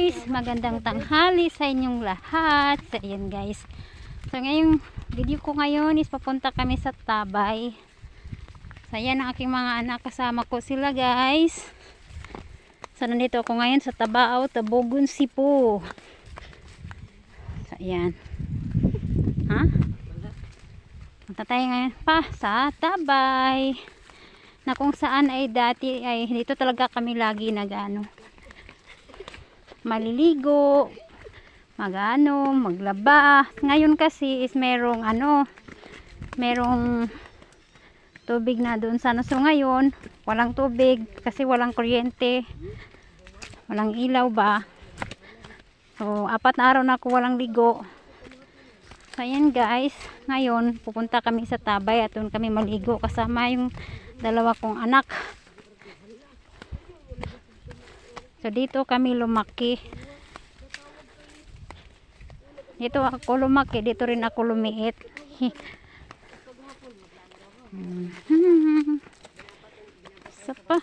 guys, magandang tanghali sa inyong lahat. So ayan guys, so ngayong video ko ngayon is papunta kami sa Tabay. So ayan ang aking mga anak, kasama ko sila guys. So nandito ako ngayon sa Tabao, Tabogon, Cebu. So ayan, ha? Punta tayo ngayon pa sa Tabay, na kung saan ay dati ay dito talaga kami lagi nagano, maliligo, maglaba. Ngayon kasi is merong merong tubig na doon sana. So ngayon walang tubig kasi walang kuryente, walang ilaw ba. So 4 na araw na ako walang ligo. So ayan guys, ngayon pupunta kami sa Tabay at doon kami maligo kasama yung dalawa kong anak. So dito kami lumaki. Dito ako lumaki, dito rin ako lumiit. Isa pa.